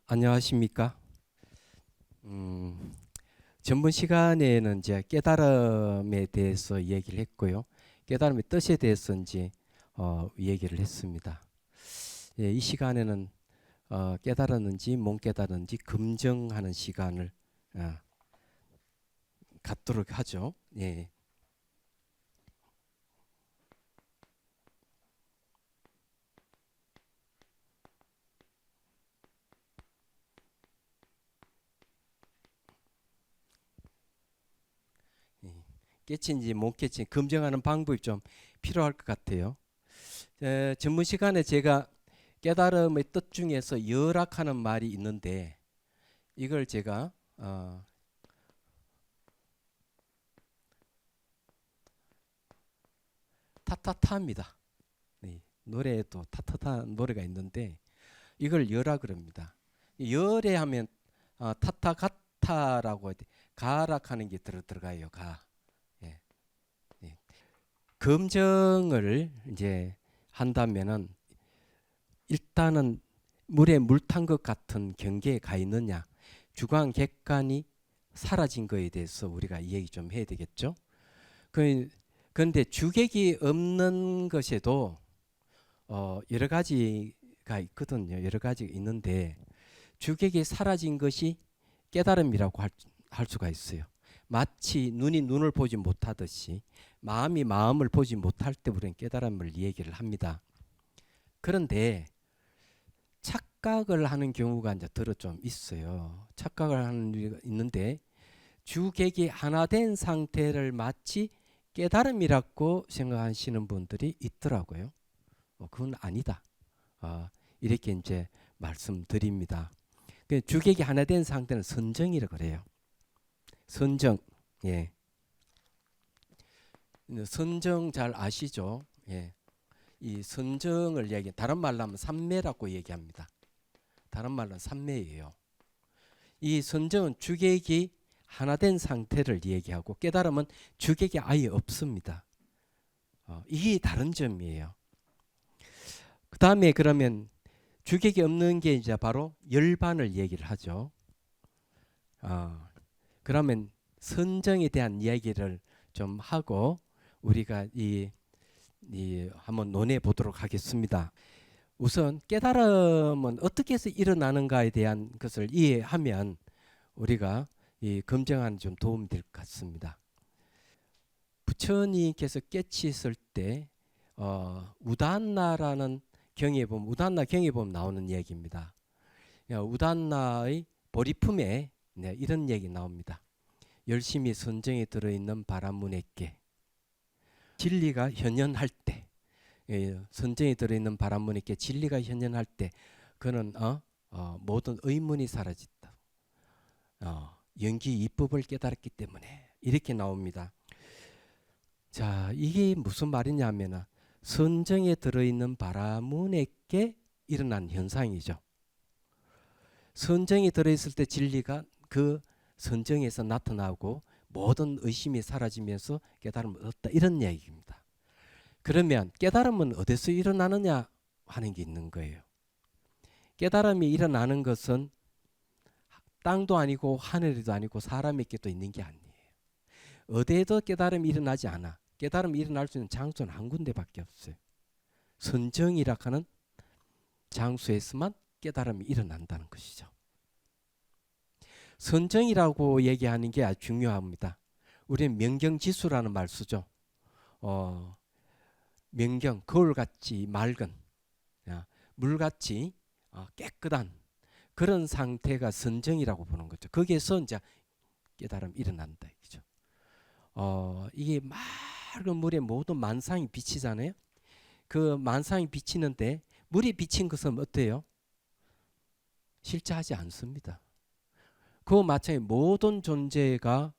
안녕하십니까? 음, 전번 시간에는 이제 깨달음에 대해서 얘기를 했고요. 깨달음의 뜻에 대해서 이제 얘기를 했습니다. 이 시간에는 깨달았는지 못 깨달았는지 검증하는 시간을 어, 갖도록 하죠. 예. 예. 깨친지 못 깨친지 검증하는 방법이 좀 필요할 것 같아요. 전번 시간에 제가 깨달음의 뜻 중에서 열악하는 말이 있는데 이걸 제가 타타타입니다. 네, 노래에도 타타타 노래가 있는데 이걸 열라 그럽니다. 열에 하면 타타가타라고 가락하는 게 들어가요. 가. 예, 예. 검증을 이제 한다면은 일단은 물에 물 탄 것 같은 경계에 가 있느냐, 주관 객관이 사라진 거에 대해서 우리가 얘기 좀 해야 되겠죠. 그런데 주객이 없는 것에도 여러 가지가 있거든요. 여러 가지가 있는데 주객이 사라진 것이 깨달음이라고 할 수가 있어요. 마치 눈이 눈을 보지 못하듯이 마음이 마음을 보지 못할 때 우리는 깨달음을 얘기를 합니다. 그런데 착각을 하는 경우가 이제 들어 좀 있어요. 착각을 하는 게 있는데 주객이 하나 된 상태를 마치 깨달음이라고 생각하시는 분들이 있더라고요. 그건 아니다. 이렇게 이제 말씀드립니다. 주객이 하나 된 상태는 선정이라 그래요. 선정. 예. 선정 잘 아시죠? 예. 이 선정을 얘기 다른 말로 하면 삼매라고 얘기합니다. 다른 말로는 삼매예요. 이 선정은 주객이 하나 된 상태를 얘기하고 깨달음은 주객이 아예 없습니다. 이게 다른 점이에요. 그 다음에 그러면 주객이 없는 게 이제 바로 열반을 얘기를 하죠. 그러면 선정에 대한 이야기를 좀 하고 우리가 한번 논해 보도록 하겠습니다. 우선 깨달음은 어떻게 해서 일어나는가에 대한 것을 이해하면 우리가 이 검증하는 좀 도움이 될 것 같습니다. 부처님께서 깨치셨을 때 우단나라는 경에 보면 우단나 경에 보면 나오는 얘기입니다. 우단나의 보리품에 이런 얘기 나옵니다. 열심히 선정에 들어있는 바람문에께 진리가 현현할 때 선정에 들어있는 바람문에께 진리가 현현할 때 그는 모든 의문이 사라졌다. 연기 이법을 깨달았기 때문에 이렇게 나옵니다. 자, 이게 무슨 말이냐면 선정에 들어있는 바라문에게 일어난 현상이죠. 선정이 들어있을 때 진리가 그 선정에서 나타나고 모든 의심이 사라지면서 깨달음을 얻다 이런 얘기입니다. 그러면 깨달음은 어디서 일어나느냐 하는 게 있는 거예요. 깨달음이 일어나는 것은 땅도 아니고 하늘에도 아니고 사람에게도 있는 게 아니에요. 어디에도 깨달음이 일어나지 않아. 깨달음이 일어날 수 있는 장소는 한 군데밖에 없어요. 선정이라 하는 장소에서만 깨달음이 일어난다는 것이죠. 선정이라고 얘기하는 게 아주 중요합니다. 우리는 명경지수라는 말 쓰죠. 명경, 거울같이 맑은, 물같이 깨끗한 그런 상태가 선정이라고 보는 거죠. 거기에서 이제 깨달음이 일어난다. 이죠. 이게 맑은 물에 모든 만상이 비치잖아요. 그 만상이 비치는데 물이 비친 것은 어때요? 실체하지 않습니다. 그 마찬가지 모든 존재가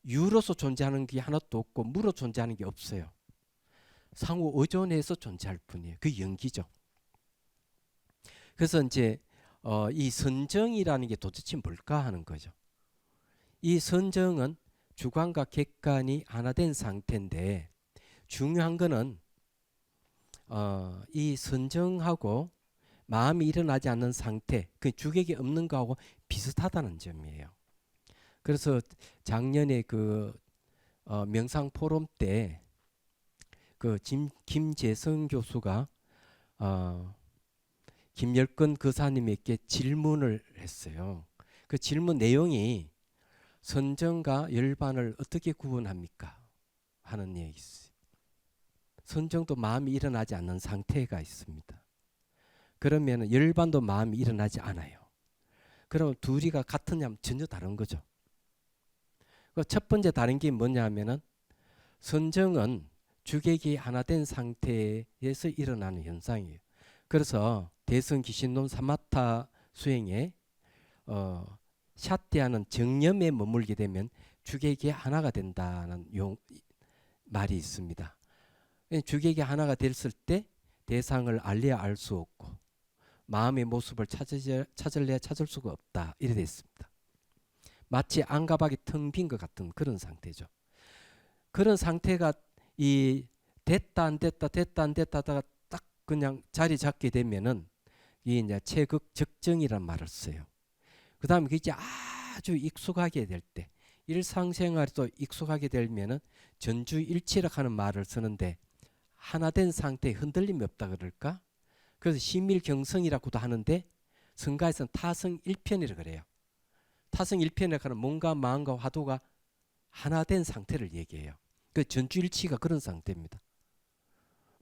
유로서 존재하는 게 하나도 없고 무로 존재하는 게 없어요. 상호 의존해서 존재할 뿐이에요. 그 연기죠. 그래서 이제 이 선정이라는 게 도대체 뭘까 하는 거죠. 이 선정은 주관과 객관이 하나 된 상태인데 중요한 거는 이 선정하고 마음이 일어나지 않는 상태, 그 주객이 없는 거하고 비슷하다는 점이에요. 그래서 작년에 그 명상 포럼 때 그 김재성 교수가 김열근 거사님에게 질문을 했어요. 그 질문 내용이 선정과 열반을 어떻게 구분합니까? 하는 얘기 있어요. 선정도 마음이 일어나지 않는 상태가 있습니다. 그러면 열반도 마음이 일어나지 않아요. 그럼 둘이가 같으냐면 전혀 다른 거죠. 첫 번째 다른 게 뭐냐 하면은 선정은 주객이 하나 된 상태에서 일어나는 현상이에요. 그래서 대승기신론 사마타 수행에 샷대하는 정념에 머물게 되면 주객이 하나가 된다는 말이 있습니다. 주객이 하나가 됐을 때 대상을 알래야 알 수 없고 마음의 모습을 찾을래야 찾을 수가 없다. 이래 됐습니다. 마치 안가박이 텅 빈 것 같은 그런 상태죠. 그런 상태가 이 됐다 안 됐다 됐다 안 됐다 하다가 딱 그냥 자리 잡게 되면은 이 이제 체극적정이란 말을 써요. 그 다음에 이제 아주 익숙하게 될 때 일상생활에도 익숙하게 되면은 전주일치락 하는 말을 쓰는데 하나 된 상태에 흔들림이 없다 그럴까? 그래서 심일경성이라고도 하는데 성가에서는 타성일편이라 그래요. 타성일편이라고 하는 몸과 마음과 화두가 하나 된 상태를 얘기해요. 그 전주일치가 그런 상태입니다.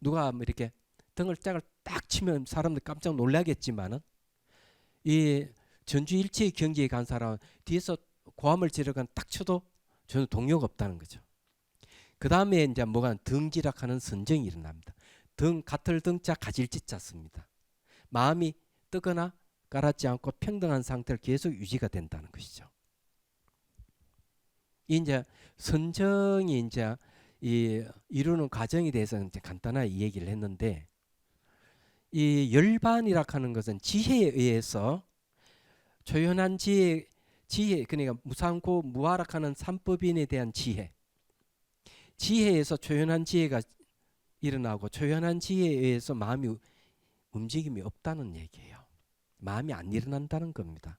누가 뭐 이렇게 등을 짝을 딱 치면 사람들 깜짝 놀라겠지만은 이 전주일치의 경지에 간 사람은 뒤에서 고함을 지르건 딱 쳐도 전혀 동요가 없다는 거죠. 그 다음에 이제 뭐가 등지락하는 선정이 일어납니다. 같을 등자 가질지자 씁니다. 마음이 뜨거나 깔았지 않고 평등한 상태를 계속 유지가 된다는 것이죠. 이제 선정이 이제 이루는 과정에 대해서 이제 간단하게 얘기를 했는데 이 열반이라 하는 것은 지혜에 의해서 초연한 지혜 그러니까 무상고 무아락하는 삼법인에 대한 지혜에서 초연한 지혜가 일어나고 초연한 지혜에 의해서 마음이 움직임이 없다는 얘기예요. 마음이 안 일어난다는 겁니다.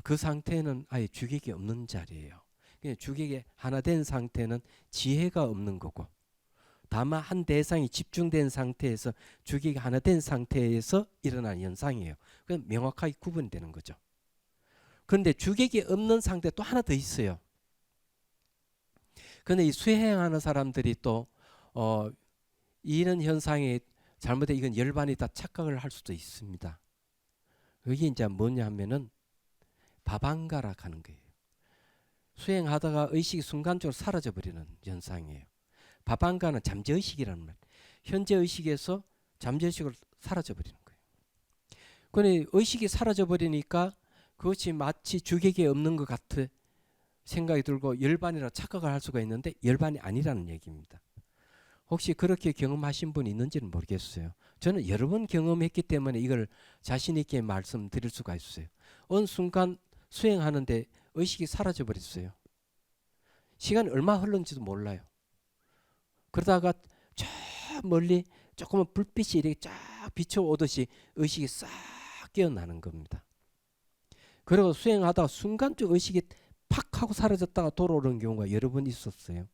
그 상태는 아예 주객이 없는 자리예요. 주객이 하나 된 상태는 지혜가 없는 거고 다만 한 대상이 집중된 상태에서 주객이 하나 된 상태에서 일어나는 현상이에요. 그럼 명확하게 구분되는 거죠. 그런데 주객이 없는 상태 또 하나 더 있어요. 그런데 이 수행하는 사람들이 또 이런 현상에 잘못해 이건 열반이다 착각을 할 수도 있습니다. 그게 이제 뭐냐 하면은 바방가락 하는 거예요. 수행하다가 의식이 순간적으로 사라져 버리는 현상이에요. 바방가는 잠재의식이라는 말. 현재 의식에서 잠재의식으로 사라져 버리는 거예요. 그런데 의식이 사라져 버리니까 그것이 마치 주객이 없는 것 같아 생각이 들고 열반이라 착각을 할 수가 있는데 열반이 아니라는 얘기입니다. 혹시 그렇게 경험하신 분이 있는지는 모르겠어요. 저는 여러 번 경험했기 때문에 이걸 자신 있게 말씀드릴 수가 있어요. 어느 순간 수행하는데 의식이 사라져 버렸어요. 시간이 얼마 흘렀는지도 몰라요. 그러다가 저 멀리 조그만 불빛이 이렇게 쫙 비춰오듯이 의식이 싹 깨어나는 겁니다. 그리고 수행하다가 순간적 의식이 팍 하고 사라졌다가 돌아오는 경우가 여러 번 있었어요.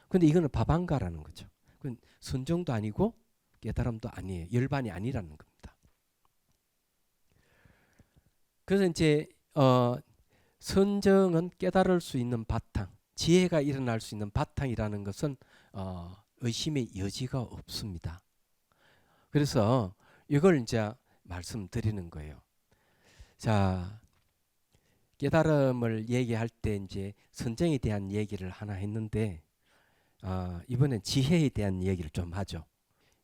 근데 이거는 바방가라는 거죠. 그건 선정도 아니고 깨달음도 아니에요. 열반이 아니라는 겁니다. 그래서 이제 선정은 깨달을 수 있는 바탕, 지혜가 일어날 수 있는 바탕이라는 것은 의심의 여지가 없습니다. 그래서 이걸 이제 말씀드리는 거예요. 자, 깨달음을 얘기할 때 이제 선정에 대한 얘기를 하나 했는데 이번엔 지혜에 대한 얘기를 좀 하죠.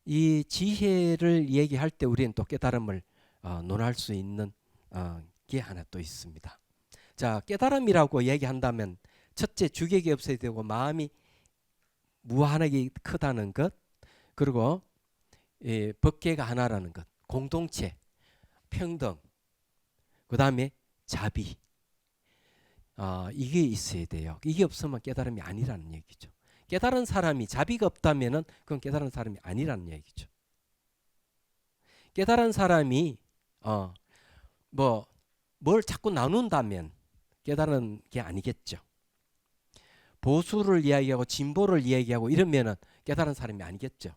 이 지혜를 얘기할 때 우리는 또 깨달음을 논할 수 있는 게 하나 또 있습니다. 자, 깨달음이라고 얘기한다면 첫째 주객이 없어야 되고 마음이 무한하게 크다는 것, 그리고 법계가 하나라는 것, 공동체, 평등, 그 다음에 자비, 이게 있어야 돼요. 이게 없으면 깨달음이 아니라는 얘기죠. 깨달은 사람이 자비가 없다면은 그건 깨달은 사람이 아니라는 얘기죠. 깨달은 사람이 뭐 뭘 자꾸 나눈다면 깨달은 게 아니겠죠. 보수를 이야기하고 진보를 이야기하고 이러면은 깨달은 사람이 아니겠죠.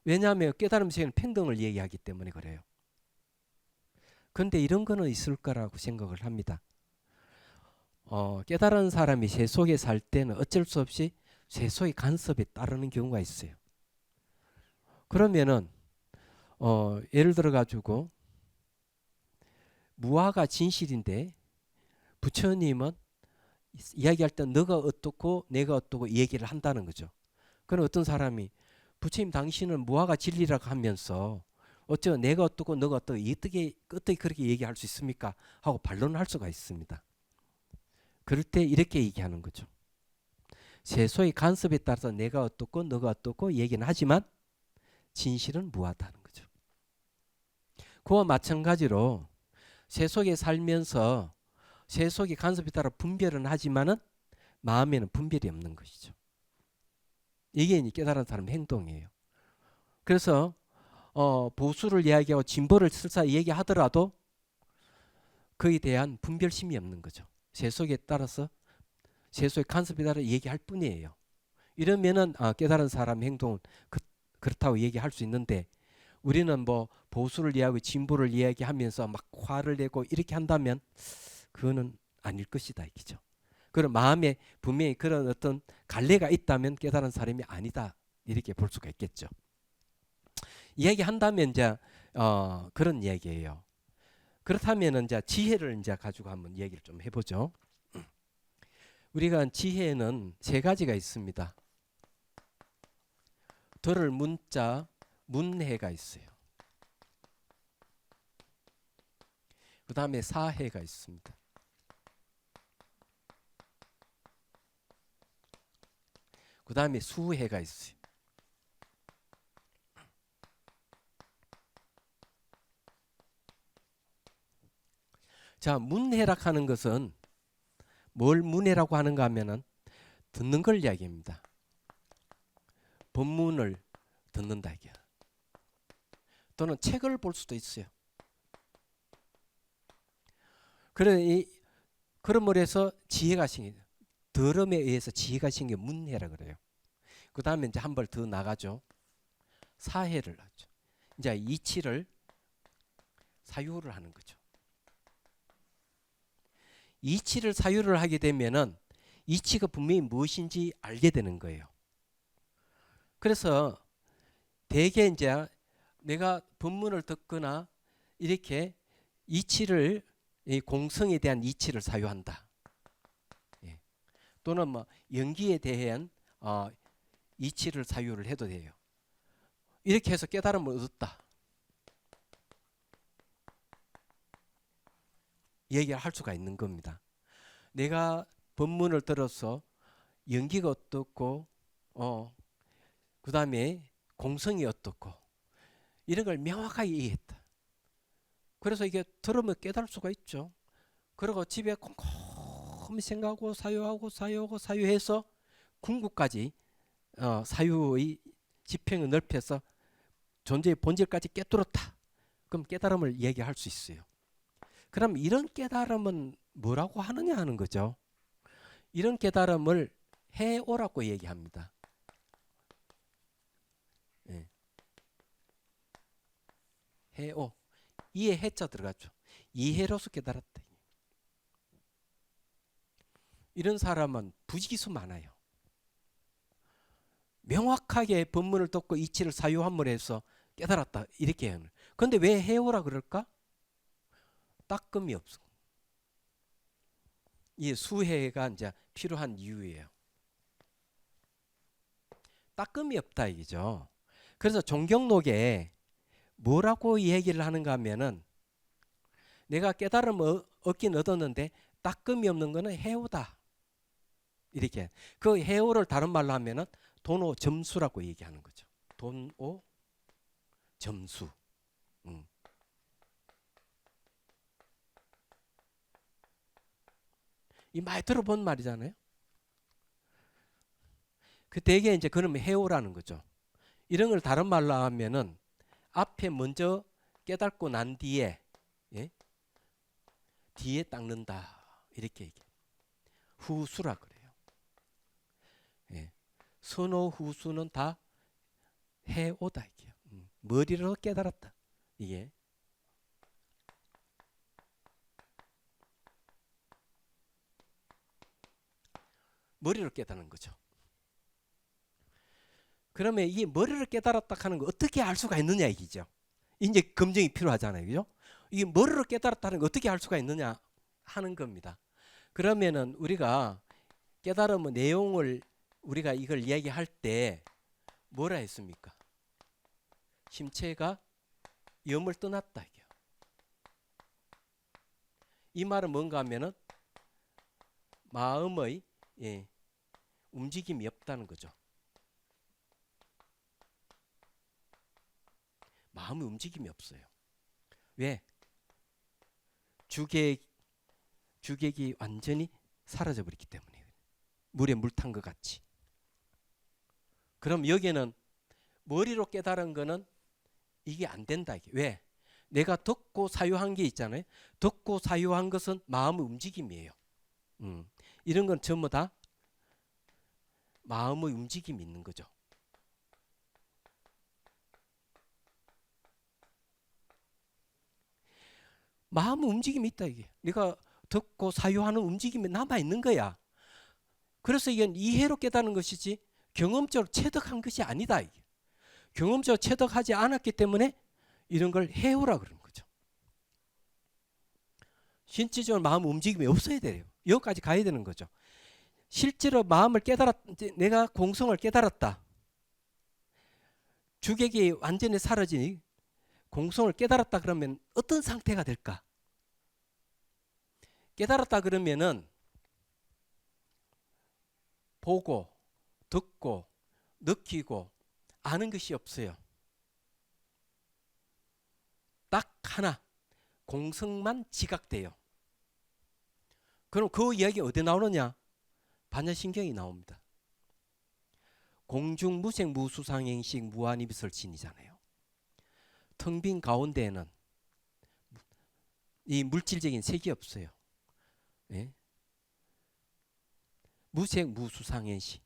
왜냐하면 깨달음 세계는 평등을 얘기하기 때문에 그래요. 그런데 이런 거는 있을 거라고 생각을 합니다. 깨달은 사람이 세 속에 살 때는 어쩔 수 없이 세 속의 간섭에 따르는 경우가 있어요. 그러면은 예를 들어 가지고 무아가 진실인데 부처님은 이야기할 때 너가 어떻고 내가 어떻고 얘기를 한다는 거죠. 그럼 어떤 사람이 부처님 당신은 무아가 진리라고 하면서 어쩌 내가 어떻고 너가 어떻고 어떻게 그렇게 얘기할 수 있습니까? 하고 반론을 할 수가 있습니다. 그럴 때 이렇게 얘기하는 거죠. 세소의 간섭에 따라서 내가 어떻고 너가 어떻고 얘기는 하지만 진실은 무하다는 거죠. 그와 마찬가지로 세속에 살면서 세속의 간섭에 따라 분별은 하지만은 마음에는 분별이 없는 것이죠. 이게 깨달은 사람의 행동이에요. 그래서 보수를 이야기하고 진보를 설사 얘기하더라도 그에 대한 분별심이 없는 거죠. 세속에 따라서 세속의 간섭에 따라 얘기할 뿐이에요. 이러면은 깨달은 사람의 행동은 그렇다고 얘기할 수 있는데 우리는 뭐 보수를 이야기하고 진보를 이야기하면서 막 화를 내고 이렇게 한다면 그거는 아닐 것이다 이거죠. 그런 마음에 분명히 그런 어떤 갈래가 있다면 깨달은 사람이 아니다 이렇게 볼 수가 있겠죠. 이야기한다면 이제 그런 이야기예요. 그렇다면 이제 지혜를 이제 가지고 한번 얘기를 좀 해보죠. 우리가 지혜는 세 가지가 있습니다. 들을 문자 문해가 있어요. 그 다음에 사해가 있습니다. 그 다음에 수해가 있어요. 자, 문해락 하는 것은 뭘 문해라고 하는가 하면은 듣는 걸 이야기합니다. 법문을 듣는다 이게. 또는 책을 볼 수도 있어요. 그러므로 해서 지혜가 생겨요. 들음에 의해서 지혜가 생겨 문해라 그래요. 그 다음에 이제 한 발 더 나가죠. 사해를 하죠. 이제 이치를 사유를 하는 거죠. 이치를 사유를 하게 되면은 이치가 분명히 무엇인지 알게 되는 거예요. 그래서 대개 이제 내가 법문을 듣거나 이렇게 이치를 이 공성에 대한 이치를 사유한다. 예. 또는 뭐 연기에 대한 이치를 사유를 해도 돼요. 이렇게 해서 깨달음을 얻었다. 얘기를 할 수가 있는 겁니다. 내가 법문을 들어서 연기가 어떻고 그 다음에 공성이 어떻고 이런 걸 명확하게 이해했다. 그래서 이게 들으면 깨달을 수가 있죠. 그리고 집에 곰곰이 생각하고 사유해서 궁극까지 사유의 지평을 넓혀서 존재의 본질까지 깨뚫었다. 그럼 깨달음을 얘기할 수 있어요. 그럼 이런 깨달음은 뭐라고 하느냐 하는 거죠. 이런 깨달음을 해오라고 얘기합니다. 예. 해오. 이해 해자 들어갔죠. 이해로서 깨달았다. 이런 사람은 부지기수 많아요. 명확하게 법문을 듣고 이치를 사유함으로 해서 깨달았다. 이렇게 해요. 그런데 왜 해오라 그럴까? 따끔이 없어. 이 수해가 이제 필요한 이유예요. 따끔이 없다 이거죠. 그래서 종경록에 뭐라고 얘기를 하는가 하면은 내가 깨달음을 얻긴 얻었는데 따끔이 없는 거는 해오다. 이렇게 그 해오를 다른 말로 하면은 돈오 점수라고 얘기하는 거죠. 돈오 점수. 이 많이 들어본 말이잖아요. 그 대개 이제 그러면 해오라는 거죠. 이런 걸 다른 말로 하면은 앞에 먼저 깨닫고 난 뒤에 예? 뒤에 닦는다 이렇게 얘기해. 후수라 그래요. 예. 선호 후수는 다 해오다 이게요. 머리로 깨달았다 이게. 머리로 깨닫는 거죠. 그러면 이 머리를 깨달았다 하는 거 어떻게 알 수가 있느냐 얘기죠. 이제 검증이 필요하잖아요. 그죠? 이게 머리로 깨달았다는 거 어떻게 알 수가 있느냐 하는 겁니다. 그러면은 우리가 깨달음의 내용을 우리가 이걸 이야기할 때 뭐라 했습니까? 심체가 염을 떠났다. 이 말은 뭔가 하면은 마음의 움직임이 없다는 거죠. 마음의 움직임이 없어요. 왜? 주객이 완전히 사라져 버렸기 때문에. 물에 물 탄 것 같이. 그럼 여기는 머리로 깨달은 거는 이게 안 된다. 이게. 왜? 내가 듣고 사유한 게 있잖아요. 듣고 사유한 것은 마음의 움직임이에요. 이런 건 전부 다 마음의 움직임이 있는 거죠. 마음의 움직임이 있다 이게. 네가 듣고 사유하는 움직임이 남아 있는 거야. 그래서 이건 이해로 깨닫는 것이지 경험적으로 체득한 것이 아니다 이게. 경험적으로 체득하지 않았기 때문에 이런 걸 해오라 그러는 거죠. 신체적으로 마음 움직임이 없어야 돼요. 여기까지 가야 되는 거죠. 실제로 마음을 내가 공성을 깨달았다. 주객이 완전히 사라지니 공성을 깨달았다 그러면 어떤 상태가 될까? 깨달았다 그러면은 보고, 듣고, 느끼고, 아는 것이 없어요. 딱 하나, 공성만 지각돼요. 그럼 그 이야기 어디 나오느냐? 반야신경이 나옵니다. 공중무색 무수상행식 무한이비설신이잖아요. 텅 빈 가운데에는 이 물질적인 색이 없어요. 예? 무색 무수상행식,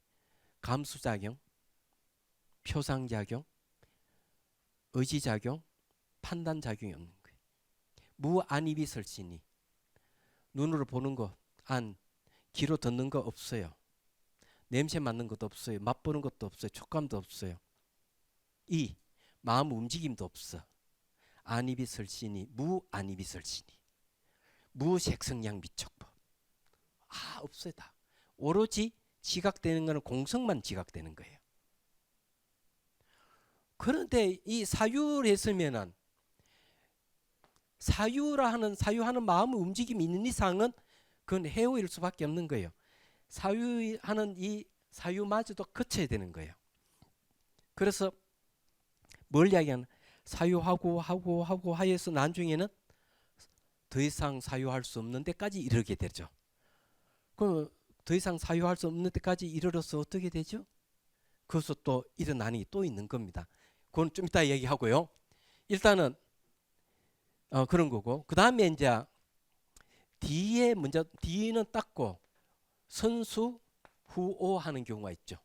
감수작용, 표상작용, 의지작용, 판단작용이 없는 거예요. 무안이비설신이 눈으로 보는 거, 귀로 듣는 거 없어요. 냄새 맡는 것도 없어요. 맛보는 것도 없어요. 촉감도 없어요. 마음 움직임도 없어. 안이비설신이 무안이비설신이 무색성양 미촉법. 없어요. 다. 오로지 지각되는 거는 공성만 지각되는 거예요. 그런데 이 사유를 했으면은 사유하는 마음의 움직임이 있는 이상은 그건 해오일 수밖에 없는 거예요. 사유하는 이 사유마저도 거쳐야 되는 거예요. 그래서 뭘 이야기하는? 사유하고 하고 하여서 나중에는 더 이상 사유할 수 없는 데까지 이르게 되죠. 그럼 더 이상 사유할 수 없는 데까지 이르러서 어떻게 되죠? 그것도 또 일어나는 게 또 있는 겁니다. 그건 좀 이따 얘기하고요. 일단은 그런 거고, 그 다음에 이제 뒤는 닦고 선수 후오 하는 경우가 있죠.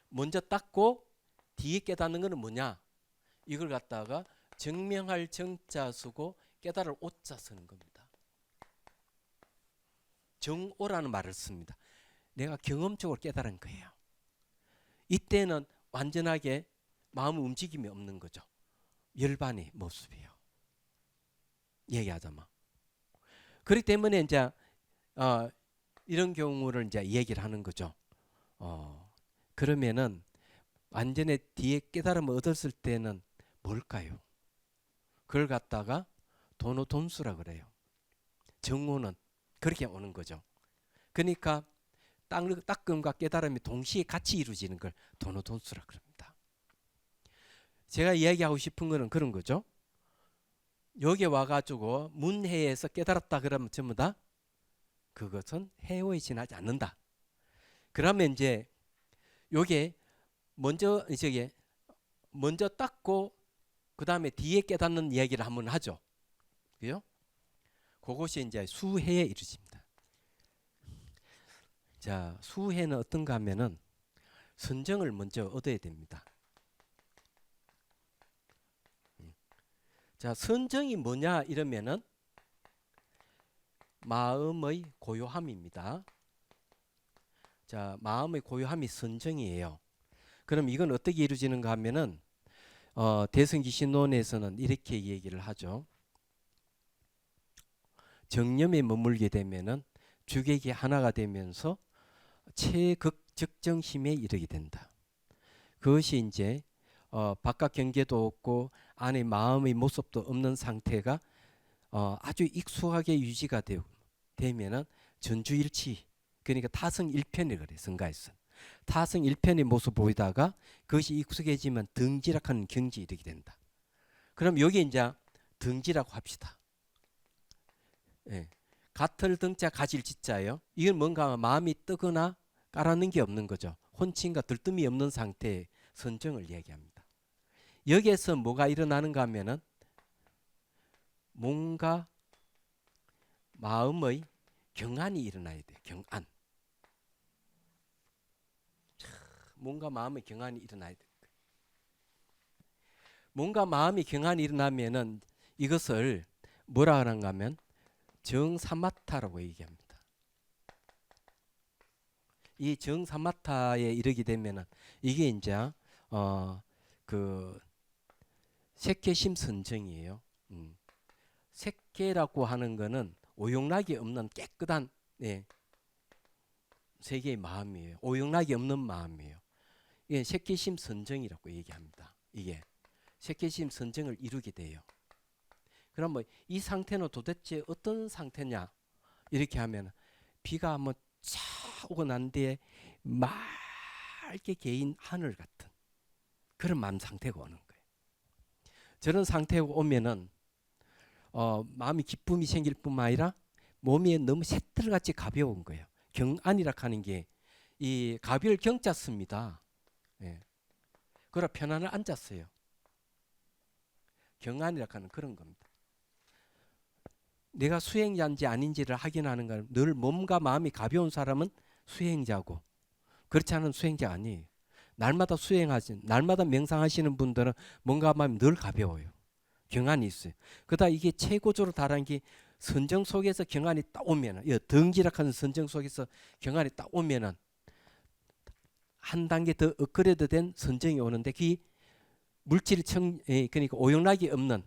먼저 닦고 뒤에 깨닫는 것은 뭐냐? 이걸 갖다가 증명할 정자 쓰고 깨달을 오자 쓰는 겁니다. 정오라는 말을 씁니다. 내가 경험적으로 깨달은 거예요. 이때는 완전하게 마음 움직임이 없는 거죠. 열반의 모습이에요. 얘기하자면. 그렇기 때문에 이제 이런 경우를 이제 얘기를 하는 거죠. 그러면은 완전히 뒤에 깨달음을 얻었을 때는 뭘까요? 그걸 갖다가 도노돈수라 그래요. 정오는 그렇게 오는 거죠. 그러니까 닦음과 깨달음이 동시에 같이 이루어지는 걸 도노돈수라 그럽니다. 제가 이야기하고 싶은 거는 그런 거죠. 여기 와가지고 문해에서 깨달았다 그러면 전부 다 그것은 해오에 지나지 않는다. 그러면 이제 요게 먼저 저기 먼저 닦고 그 다음에 뒤에 깨닫는 이야기를 한번 하죠. 그죠? 그것이 이제 수혜에 이르집니다. 자, 수혜는 어떤가 하면은 선정을 먼저 얻어야 됩니다. 자, 선정이 뭐냐 이러면은 마음의 고요함입니다. 자, 마음의 고요함이 선정이에요. 그럼 이건 어떻게 이루어지는가 하면은 대성기신론에서는 이렇게 얘기를 하죠. 정념에 머물게 되면은 주객이 하나가 되면서 최극적정힘에 이르게 된다. 그것이 이제 바깥 경계도 없고 안에 마음의 모습도 없는 상태가 아주 익숙하게 유지가 되면은 전주일치, 그러니까 타성일편이 그래. 성가에서 타성일편의 모습 보이다가 그것이 익숙해지면 등지락하는 경지에 이르게 된다. 그럼 여기 이제 등지라고 합시다. 예. 가틀 등자 가질 지자예요. 이건 뭔가 마음이 뜨거나 깔아는 게 없는 거죠. 혼침과 들뜸이 없는 상태의 선정을 얘기합니다. 여기에서 뭐가 일어나는가 하면은 뭔가 마음의 경안이 일어나야 돼요. 경안. 뭔가 마음의 경안이 일어나야 돼요. 뭔가 마음의 경안이 일어나면은 이것을 뭐라 하는가 하면 정사마타라고 얘기합니다. 이 정사마타에 이르게 되면은 이게 이제 그 색계심 선정이에요. 색계라고 하는 거는 오용락이 없는 깨끗한 세계의 마음이에요. 오용락이 없는 마음이에요. 이게 색계심 선정이라고 얘기합니다. 이게 색계심 선정을 이루게 돼요. 그럼 뭐 이 상태는 도대체 어떤 상태냐 이렇게 하면 비가 한번 쫙 오고 난 뒤에 맑게 개인 하늘 같은 그런 마음 상태가 오는 거예요. 저런 상태가 오면은 마음이 기쁨이 생길 뿐만 아니라 몸이 너무 새털같이 가벼운 거예요. 경안이라 하는 게 이 가비를 경자 씁니다. 예. 그래 편안을 앉았어요. 경안이라 하는 그런 겁니다. 내가 수행자인지 아닌지를 확인하는 건 늘 몸과 마음이 가벼운 사람은 수행자고 그렇지 않은 수행자 아니에요. 날마다 수행하신, 날마다 명상하시는 분들은 몸과 마음이 늘 가벼워요. 경안이 있어요. 그러다 이게 최고조로 달한 게 선정 속에서 경안이 딱 오면은, 등지락하는 선정 속에서 경안이 딱 오면은 한 단계 더 업그레이드 된 선정이 오는데 그 물질이 그러니까 오용락이 없는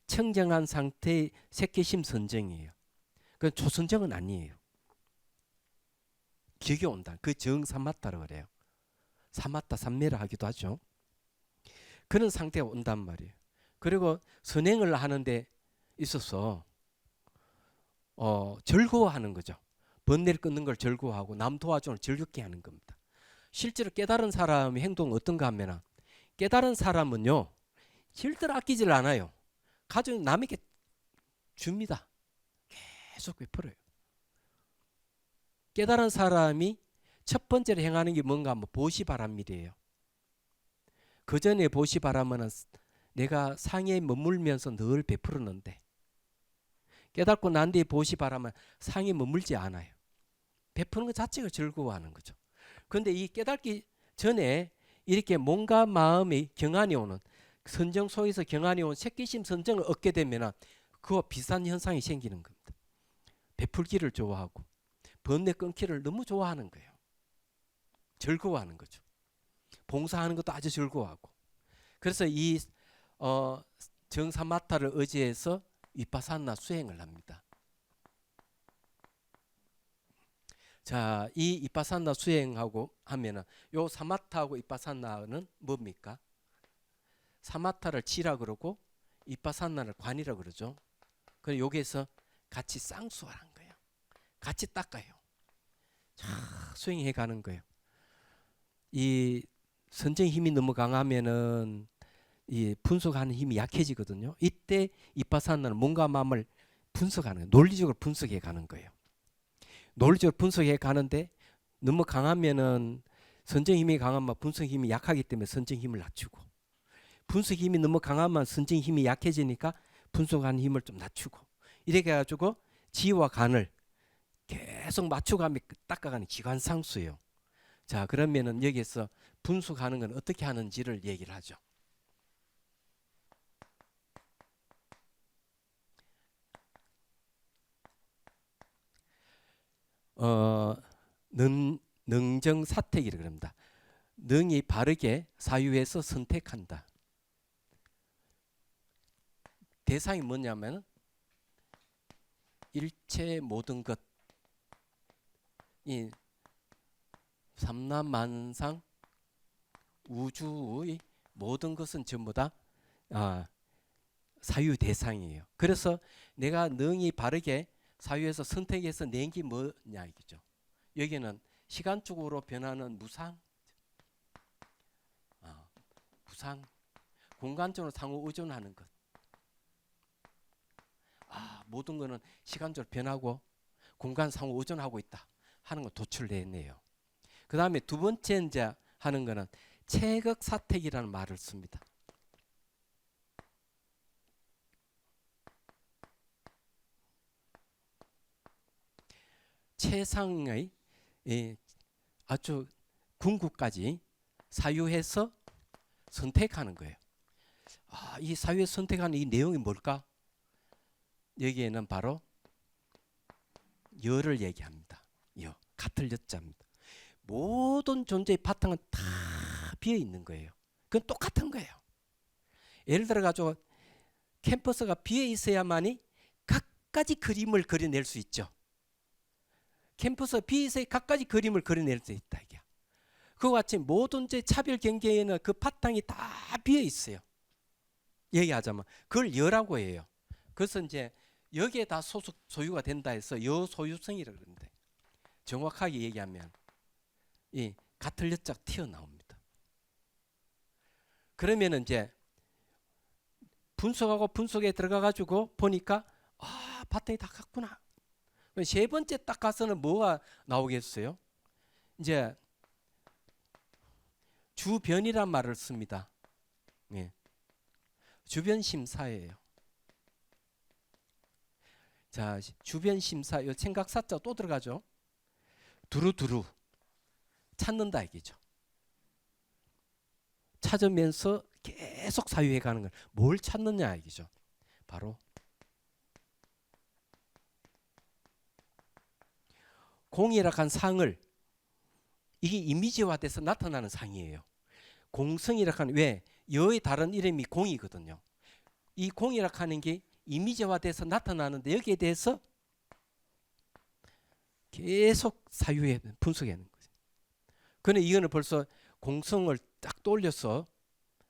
청정한 상태의 색계심 선정이에요. 그 초선정은 아니에요. 기억이 온다. 그 정사마타라고 그래요. 사마타 삼매라 하기도 하죠. 그런 상태가 온단 말이에요. 그리고 선행을 하는데 있어서 즐거워하는 거죠. 번뇌를 끊는 걸 즐거워하고 남 도와주는 즐겁게 하는 겁니다. 실제로 깨달은 사람의 행동은 어떤가 하면 깨달은 사람은요 절대로 아끼질 않아요. 가져 남에게 줍니다. 계속 베풀어요. 깨달은 사람이 첫 번째로 행하는 게 뭔가 뭐 보시바람일이에요. 그 전에 보시바람은 내가 상에 머물면서 늘 베풀었는데 깨닫고 난 뒤에 보시바람은 상에 머물지 않아요. 베푸는 것 자체가 즐거워하는 거죠. 그런데 이 깨닫기 전에 이렇게 몸과 마음이 경안이 오는 선정 속에서 경안이 온 색기심 선정을 얻게 되면 그와 비슷한 현상이 생기는 겁니다. 베풀기를 좋아하고 번뇌 끊기를 너무 좋아하는 거예요. 즐거워하는 거죠. 봉사하는 것도 아주 즐거워하고. 그래서 이 정사마타를 의지해서 위파사나 수행을 합니다. 자, 이 위파사나 수행하고 하면은 요 사마타하고 위파사나는 뭡니까? 사마타를 지라 그러고 위파사나를 관이라 그러죠. 그래서 여기에서 같이 쌍수하는 거예요. 같이 닦아요. 자, 수행해 가는 거예요. 이 선정 힘이 너무 강하면은 이 분석하는 힘이 약해지거든요. 이때 위파사나는 몸과 마음을 분석하는 거예요. 논리적으로 분석해 가는 거예요. 논리적으로 분석해 가는데 너무 강하면은 선정 힘이 강하면 분석 힘이 약하기 때문에 선정 힘을 낮추고 분수의 힘이 너무 강하면 선진 힘이 약해지니까 분수하는 힘을 좀 낮추고 이렇게 해가지고 지와 간을 계속 맞춰가며 닦아가는 기관상수예요. 자, 그러면은 여기에서 분수하는 건 어떻게 하는지를 얘기를 하죠. 능정사택이라고 합니다. 능이 바르게 사유에서 선택한다. 대상이 뭐냐면 일체 모든 것, 이 삼라만상 우주의 모든 것은 전부 다 사유 대상이에요. 그래서 내가 능이 바르게 사유에서 선택해서 낸 게 뭐냐 이거죠. 여기는 시간적으로 변하는 무상, 무상, 공간적으로 상호 의존하는 것. 모든 것은 시간적으로 변하고 공간 상호 의존하고 있다 하는 거 도출됐네요. 그 다음에 두 번째 이제 하는 거는 체극사택이라는 말을 씁니다. 최상의 아주 궁극까지 사유해서 선택하는 거예요. 이 사유에 선택하는 이 내용이 뭘까? 여기에는 바로 여를 얘기합니다. 여, 같을 여자입니다. 모든 존재의 바탕은 다 비어 있는 거예요. 그건 똑같은 거예요. 예를 들어 가지고 캠퍼스가 비어 있어야만이 각가지 그림을 그려낼 수 있죠. 캠퍼스가 비어 있어야 각가지 그림을 그려낼 수 있다 이게. 그와 같이 모든 제 차별 경계에는 그 바탕이 다 비어 있어요. 얘기하자면 그걸 여라고 해요. 그래서 이제 여기에 다 소유가 된다 해서 여소유성이라고 그러는데 정확하게 얘기하면 이 같을 여자가 튀어나옵니다. 그러면 이제 분석하고 분석에 들어가 가지고 보니까 바탕이 다 같구나. 세 번째 딱 가서는 뭐가 나오겠어요? 이제 주변이란 말을 씁니다. 예. 주변 심사예요. 자, 주변 심사, 이 생각사자 또 들어가죠. 두루두루 찾는다 얘기죠. 찾으면서 계속 사유해 가는 걸 뭘 찾느냐 얘기죠. 바로 공이라는 상을 이게 이미지화돼서 나타나는 상이에요. 공성이라는 왜 여의 다른 이름이 공이거든요. 이 공이라 하는 게 이미지화돼서 나타나는데 여기에 대해서 계속 사유해 분석하는 거죠. 그런데 이거는 벌써 공성을 딱 떠올려서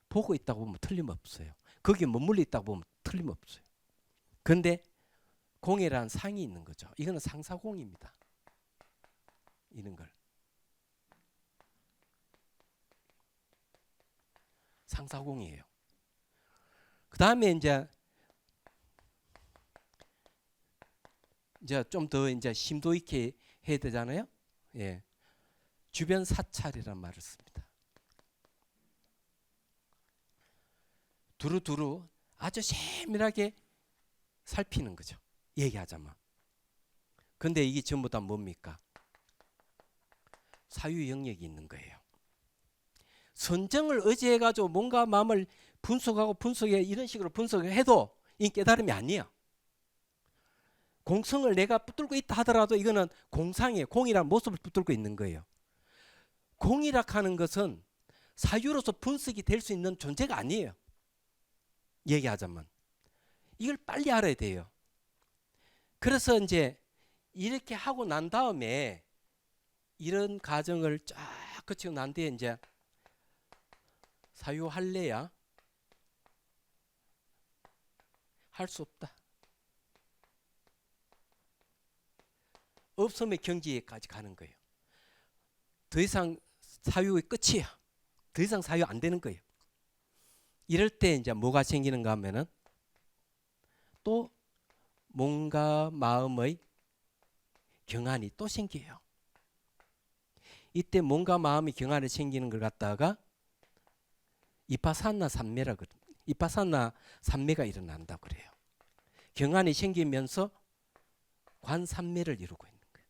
보고 있다고 보면 틀림없어요. 거기에 머물러 있다고 보면 틀림없어요. 그런데 공이라는 상이 있는 거죠. 이거는 상사공입니다. 이런 걸 상사공이에요. 그 다음에 이제 좀 더 이제 심도 있게 해야 되잖아요. 예, 주변 사찰이란 말을 씁니다. 두루두루 아주 세밀하게 살피는 거죠. 얘기하자면. 근데 이게 전부 다 뭡니까? 사유 영역이 있는 거예요. 선정을 의지해가지고 뭔가 마음을 분석하고 분석해 이런 식으로 분석해도 이 깨달음이 아니에요. 공성을 내가 붙들고 있다 하더라도 이거는 공상이에요. 공이라는 모습을 붙들고 있는 거예요. 공이라 하는 것은 사유로서 분석이 될 수 있는 존재가 아니에요. 얘기하자면. 이걸 빨리 알아야 돼요. 그래서 이제 이렇게 하고 난 다음에 이런 과정을 쫙 거치고 난 뒤에 이제 사유할래야 할 수 없다. 없음의 경지에까지 가는 거예요. 더 이상 사유의 끝이야. 더 이상 사유 안 되는 거예요. 이럴 때 이제 뭐가 생기는가 하면은 또 몸과 마음의 경안이 또 생겨요. 이때 몸과 마음의 경안이 생기는 걸 갖다가 이파산나 산매라 그래. 이파산나 산매가 일어난다 그래요. 경안이 생기면서 관산매를 이루고 있는 거예요.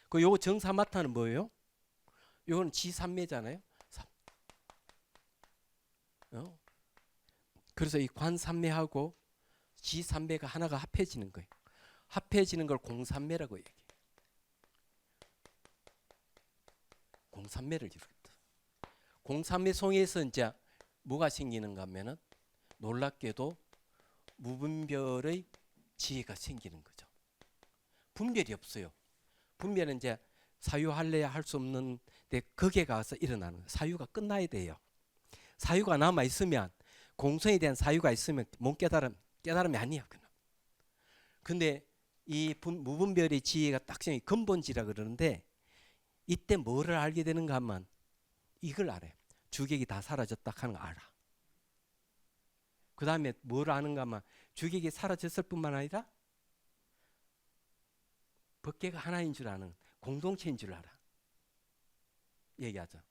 그 요거 정사마타는 뭐예요? 요거는 지산매잖아요. 그래서 이 관산매하고 지산매가 하나가 합해지는 거예요. 합해지는 걸 공산매라고 얘기해요. 공산매를 이루겠다. 공산매 속에서 이제 뭐가 생기는가 하면은 놀랍게도 무분별의 지혜가 생기는 거죠. 분별이 없어요. 분별은 이제 사유할래야 할 수 없는데 거기에 가서 일어나는 거예요. 사유가 끝나야 돼요. 사유가 남아 있으면 공성에 대한 사유가 있으면 못 깨달음이 아니야. 근데 이 무분별의 지혜가 딱 생기 근본지라 그러는데 이때 뭐를 알게 되는가 하면 이걸 알아요. 주객이 다 사라졌다 하는 거 알아. 그 다음에 뭘 아는가 하면 주객이 사라졌을 뿐만 아니라 법계가 하나인 줄 아는 공동체인 줄 알아. 얘기하죠.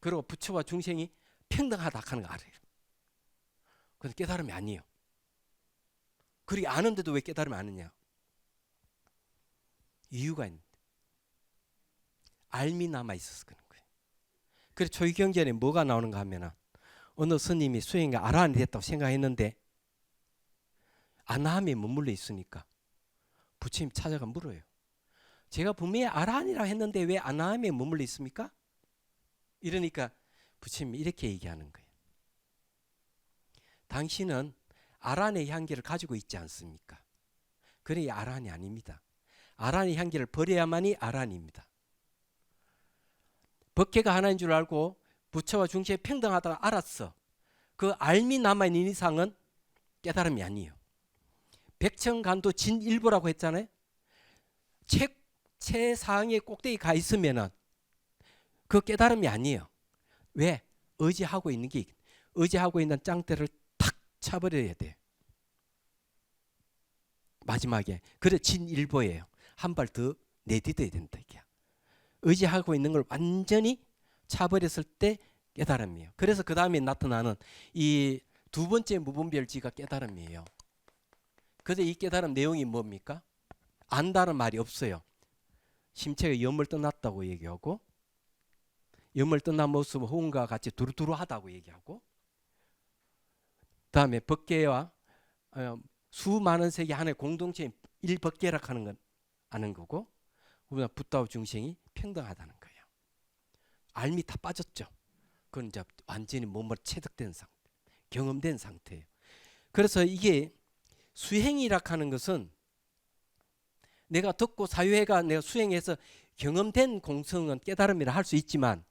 그리고 부처와 중생이 평등하다 하는 거 알아요. 그래서 깨달음이 아니에요. 그렇게 아는데도 왜 깨달음이 아느냐? 이유가 있는데 알미 남아 있어서 그런 거예요. 그래서 초기경전에 뭐가 나오는가 하면은 어느 스님이 수행이 아라한이 됐다고 생각했는데 아나함에 머물러 있으니까 부처님 찾아가 물어요. 제가 분명히 아라한이라고 했는데 왜 아나함에 머물러 있습니까? 이러니까 부처님이 이렇게 얘기하는 거예요. 당신은 아란의 향기를 가지고 있지 않습니까? 그래 아란이 아닙니다. 아란의 향기를 버려야만이 아란입니다. 법계가 하나인 줄 알고 부처와 중생이 평등하다고 알았어. 그 알미 남아있는 이상은 깨달음이 아니에요. 백천간도 진일보라고 했잖아요. 최상의 꼭대기 가 있으면은 그 깨달음이 아니에요. 왜? 의지하고 있는 게 의지하고 있는 짱대를 탁 차버려야 돼. 마지막에 그래 진일보예요. 한 발 더 내딛어야 된다 이게. 의지하고 있는 걸 완전히 차버렸을 때 깨달음이에요. 그래서 그 다음에 나타나는 이 두 번째 무분별지가 깨달음이에요. 그래서 이 깨달음 내용이 뭡니까? 안다는 말이 없어요. 심체가 염을 떠났다고 얘기하고 염을 떠난 모습은 호응과 같이 두루두루하다고 얘기하고 그다음에 법계와 수많은 세계 하나의 공동체인 일법계라 하는 건 아는 거고 우리가 부다와 중생이 평등하다는 거예요. 알미 다 빠졌죠. 그건 이제 완전히 몸으로 체득된 상태, 경험된 상태예요. 그래서 이게 수행이라 하는 것은 내가 듣고 사유해가 내가 수행해서 경험된 공성은 깨달음이라 할 수 있지만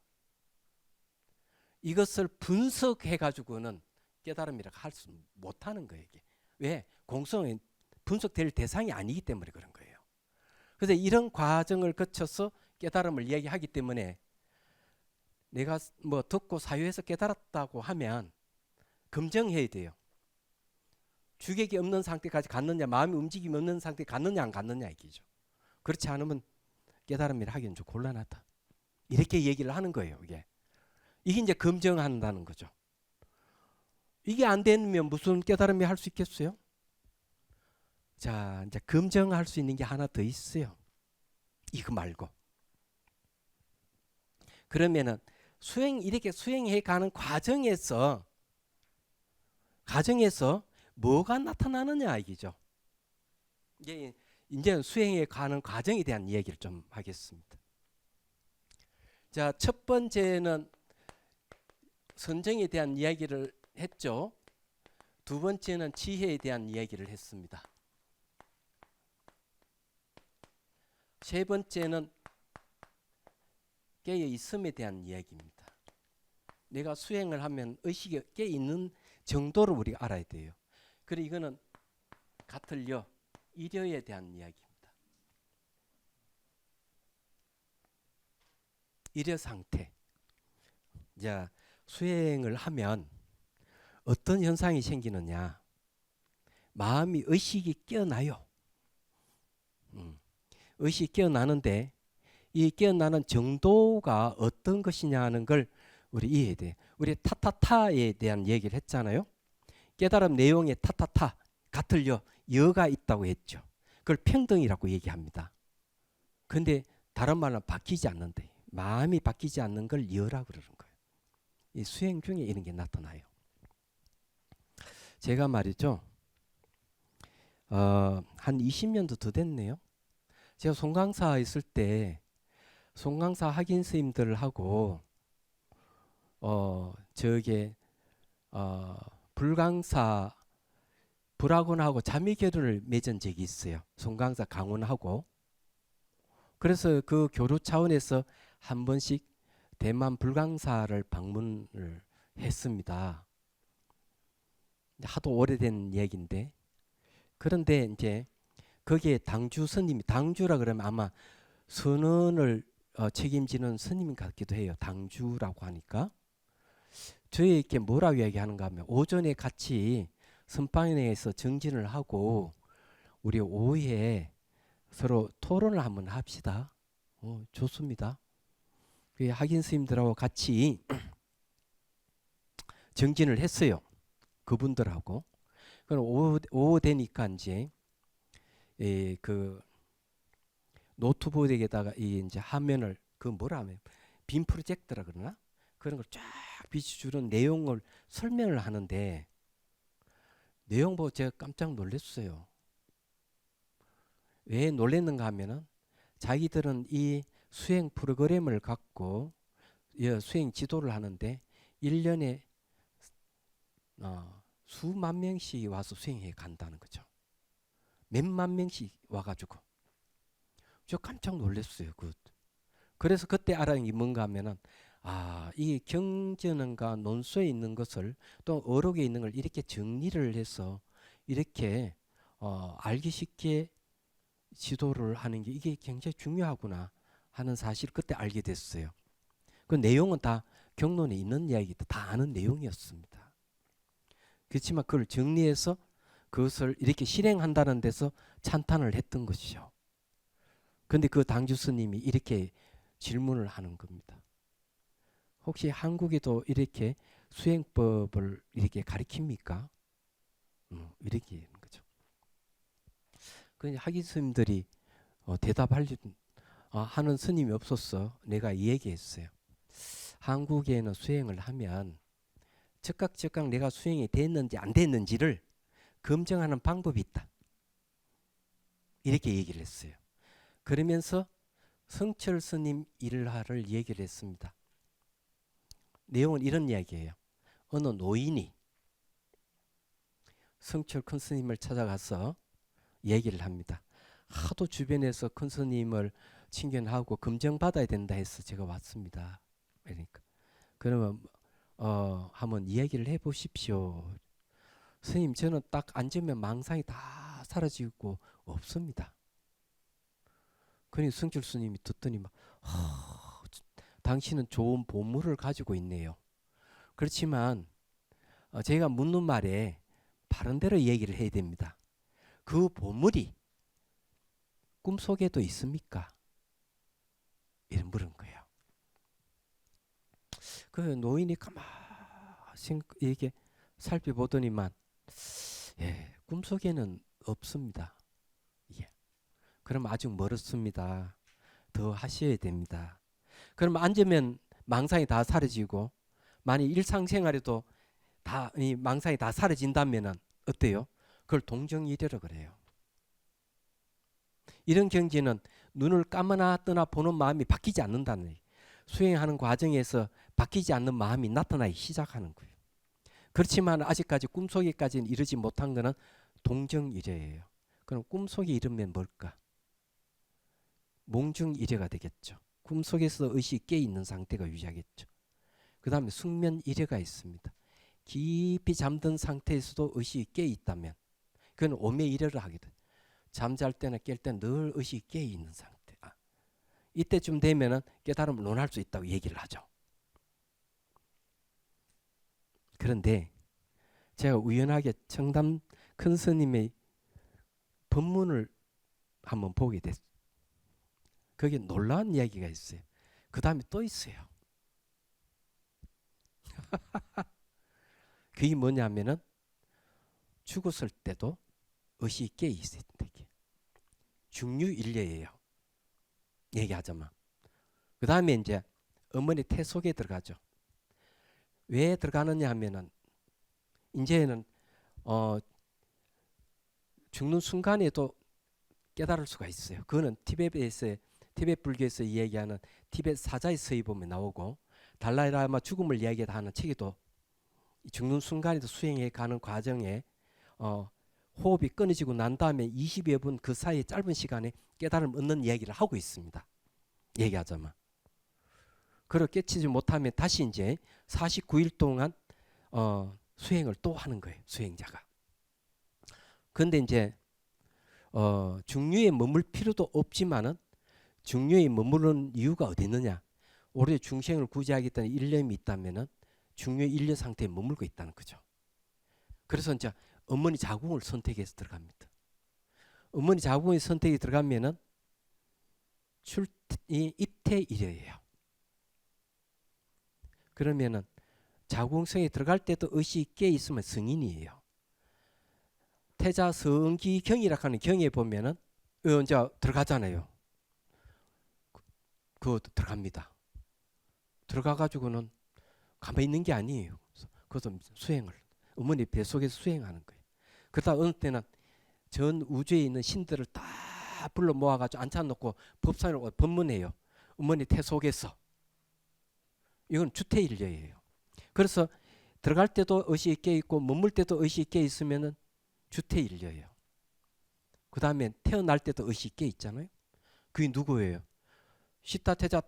이것을 분석해 가지고는 깨달음이라 할 수 못하는 거예요. 이게. 왜? 공성은 분석될 대상이 아니기 때문에 그런 거예요. 그래서 이런 과정을 거쳐서 깨달음을 이야기하기 때문에 내가 뭐 듣고 사유해서 깨달았다고 하면 검증해야 돼요. 주객이 없는 상태까지 갔느냐, 마음이 움직임이 없는 상태에 갔느냐 안 갔느냐 얘기죠. 그렇지 않으면 깨달음이라 하기는 좀 곤란하다. 이렇게 얘기를 하는 거예요. 이게 이제 검증한다는 거죠. 이게 안 되면 무슨 깨달음이 할 수 있겠어요? 자, 이제 검증할 수 있는 게 하나 더 있어요. 이거 말고. 그러면은 이렇게 수행해 가는 과정에서 뭐가 나타나느냐 이기죠. 이제 수행해 가는 과정에 대한 이야기를 좀 하겠습니다. 자, 첫 번째는 선정에 대한 이야기를 했죠. 두 번째는 지혜에 대한 이야기를 했습니다. 세 번째는 깨어 있음에 대한 이야기입니다. 내가 수행을 하면 의식이 깨어 있는 정도를 우리가 알아야 돼요. 그리고 이거는 같을요. 이려에 대한 이야기입니다. 이려 상태. 자, 수행을 하면 어떤 현상이 생기느냐? 마음이 의식이 깨어나요. 의식이 깨어나는데 이 깨어나는 정도가 어떤 것이냐 하는 걸 우리 이해해야 돼. 우리 타타타에 대한 얘기를 했잖아요. 깨달음 내용에 타타타 같을 여가 있다고 했죠. 그걸 평등이라고 얘기합니다. 근데 다른 말은 바뀌지 않는데 마음이 바뀌지 않는 걸 여라고 그러는 거예요. 이 수행 중에 이런 게 나타나요. 제가 말이죠. 한 20년도 더 됐네요. 제가 송강사 있을 때 송강사 학인 스님들하고 저게 불강사 불학원하고 자매 결혼을 맺은 적이 있어요. 송강사 강원하고. 그래서 그 교류 차원에서 한 번씩 대만 불강사를 방문을 했습니다. 하도 오래된 얘기인데. 그런데 이제 거기에 당주 스님이, 당주라 그러면 아마 선언을 책임지는 스님 같기도 해요. 당주라고 하니까. 저에게 뭐라고 이야기하는가 하면 오전에 같이 선방에서 정진을 하고 우리 오후에 서로 토론을 한번 합시다. 좋습니다. 그 학인 스님들하고 같이 정진을 했어요. 그분들하고. 그럼 오후 되니까 이제 그 노트북에다가 이 이제 화면을 그 뭐라 하면 빔 프로젝터라 그러나 그런 걸 쫙 비춰주는 내용을 설명을 하는데 내용 보고 제가 깜짝 놀랐어요. 왜 놀랐는가 하면은 자기들은 이 수행 프로그램을 갖고 수행 지도를 하는데 1년에 수만 명씩 와서 수행해 간다는 거죠. 몇만 명씩 와가지고 저 깜짝 놀랐어요. 그래서 그때 알아낸 게 뭔가 하면은 이 경전과 논소에 있는 것을 또 어록에 있는 걸 이렇게 정리를 해서 이렇게 알기 쉽게 지도를 하는 게 이게 굉장히 중요하구나 하는 사실을 그때 알게 됐어요. 그 내용은 다 경론에 있는 이야기다. 다 아는 내용이었습니다. 그렇지만 그걸 정리해서 그것을 이렇게 실행한다는 데서 찬탄을 했던 것이죠. 그런데 그 당주 스님이 이렇게 질문을 하는 겁니다. 혹시 한국에도 이렇게 수행법을 이렇게 가르칩니까? 이렇게 하는 거죠. 그 학인 스님들이 하는 스님이 없었어. 내가 이 얘기했어요. 한국에는 수행을 하면 즉각 내가 수행이 됐는지 안 됐는지를 검증하는 방법이 있다. 이렇게 얘기를 했어요. 그러면서 성철 스님 일화를 얘기를 했습니다. 내용은 이런 이야기예요. 어느 노인이 성철 큰 스님을 찾아가서 얘기를 합니다. 하도 주변에서 큰 스님을 친견하고 검증받아야 된다 해서 제가 왔습니다. 그러니까 그러면 한번 이야기를 해보십시오. 스님, 저는 딱 앉으면 망상이 다 사라지고 없습니다. 그러니 성철 스님이 듣더니 당신은 좋은 보물을 가지고 있네요. 그렇지만 제가 묻는 말에 바른대로 얘기를 해야 됩니다. 그 보물이 꿈속에도 있습니까? 이런 물은 거예요. 그 노인이 가만히 이렇게 살펴보더니만 꿈속에는 없습니다. 그럼 아직 멀었습니다. 더 하셔야 됩니다. 그럼 앉으면 망상이 다 사라지고 만약 일상생활에도 다 이 망상이 다 사라진다면은 어때요? 그걸 동정이래라 그래요. 이런 경지는 눈을 감거나 뜨나 보는 마음이 바뀌지 않는다는 얘기예요. 수행하는 과정에서 바뀌지 않는 마음이 나타나기 시작하는 거예요. 그렇지만 아직까지 꿈속에까지는 이르지 못한 것은 동정이래예요. 그럼 꿈속에 이르면 뭘까? 몽중이래가 되겠죠. 꿈속에서 의식이 깨있는 상태가 유지하겠죠. 그 다음에 숙면이래가 있습니다. 깊이 잠든 상태에서도 의식이 깨있다면 그건 오매이래를 하게 돼요. 잠잘 때나 깰 때 늘 의식이 깨있는 상태. 이때쯤 되면은 깨달음을 논할 수 있다고 얘기를 하죠. 그런데 제가 우연하게 청담 큰 스님의 법문을 한번 보게 됐어요. 거기에 놀라운 이야기가 있어요. 그 다음에 또 있어요. 그게 뭐냐면은 죽었을 때도 의식이 깨 있어야 된다. 중류일례예요. 얘기하자면. 그 다음에 이제 어머니 태 속에 들어가죠. 왜 들어가느냐 하면은 이제는 죽는 순간에도 깨달을 수가 있어요. 그거는 티베트 불교에서 이야기하는 티베트 사자의 서에 보면 나오고 달라이라마 죽음을 이야기하는 책에도 죽는 순간에도 수행해 가는 과정에 호흡이 끊어지고 난 다음에 20여 분 그 사이에 짧은 시간에 깨달음 얻는 이야기를 하고 있습니다. 얘기하자면. 그렇게 깨치지 못하면 다시 이제 49일 동안 수행을 또 하는 거예요. 수행자가. 그런데 이제 중류에 머물 필요도 없지만은 중류에 머무르는 이유가 어디 있느냐? 오히려 중생을 구제하겠다는 일념이 있다면은 중류의 일려 상태에 머물고 있다는 거죠. 그래서 이제 어머니 자궁을 선택해서 들어갑니다. 어머니 자궁의 선택이 들어가면은 입퇴일이에요. 그러면은 자궁성에 들어갈 때도 의식이 깨 있으면 성인이에요. 태자 성기경이라 하는 경에 보면은 이제 들어가잖아요. 그거 들어갑니다. 들어가 가지고는 가만히 있는 게 아니에요. 그것도 수행을 어머니 뱃속에서 수행하는 거예요. 그러다 어느 때는 전 우주에 있는 신들을 다 불러 모아가지고 앉혀놓고 법상을 법문해요. 어머니 태 속에서. 이건 주태일려예요. 그래서 들어갈 때도 의식이 깨 있고 머물 때도 의식이 깨 있으면은 주태일려예요. 그 다음에 태어날 때도 의식이 깨 있잖아요. 그게 누구예요? 시타태자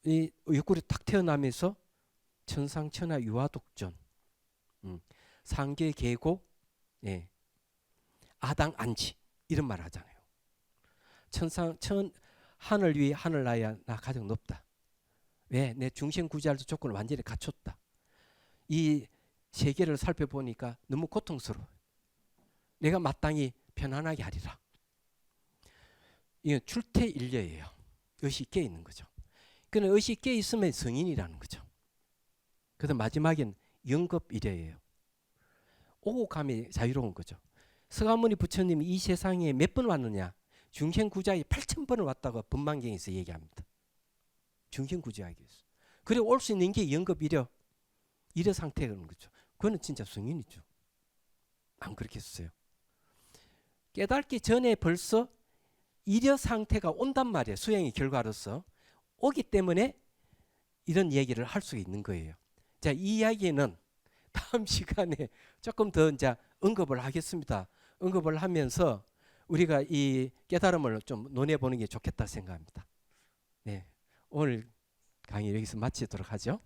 이 옆구리 탁 태어나면서 천상천하 유아독존, 상계계고, 예, 아당안지 이런 말 하잖아요. 하늘 위에 하늘 나야 나 가장 높다. 왜? 내 중생구제할 조건을 완전히 갖췄다. 이 세계를 살펴보니까 너무 고통스러워. 내가 마땅히 편안하게 하리라. 이건 출퇴일려예요. 의식이 깨 있는 거죠. 그는 의식이 깨 있으면 성인이라는 거죠. 그래서 마지막엔 영겁일이에요. 오고 감이 자유로운 거죠. 서가모니 부처님이 이 세상에 몇 번 왔느냐? 중생구제하기 8,000번을 왔다고 법만경에서 얘기합니다. 중생구제하기 위해서. 그래 올 수 있는 게 영겁일여 상태라는 거죠. 그거는 진짜 성인이죠. 안 그렇겠어요? 깨닫기 전에 벌써 일여 상태가 온단 말이에요. 수행의 결과로서. 오기 때문에 이런 얘기를 할 수 있는 거예요. 자, 이 이야기는 다음 시간에 조금 더 이제 언급을 하겠습니다. 언급을 하면서 우리가 이 깨달음을 좀 논해 보는 게 좋겠다 생각합니다. 네, 오늘 강의 여기서 마치도록 하죠.